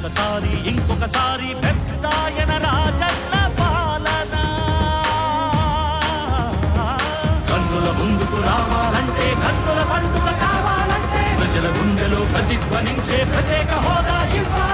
ఒకసారి ఇంకొకసారి పెద్దాయన రాజన్న పాలన కన్నుల ముందుకు రావాలంటే కన్నుల పండుగ కావాలంటే ప్రజల గుండెలో ప్రతిధ్వనించే ప్రత్యేక హోదా ఇవ్వాలి.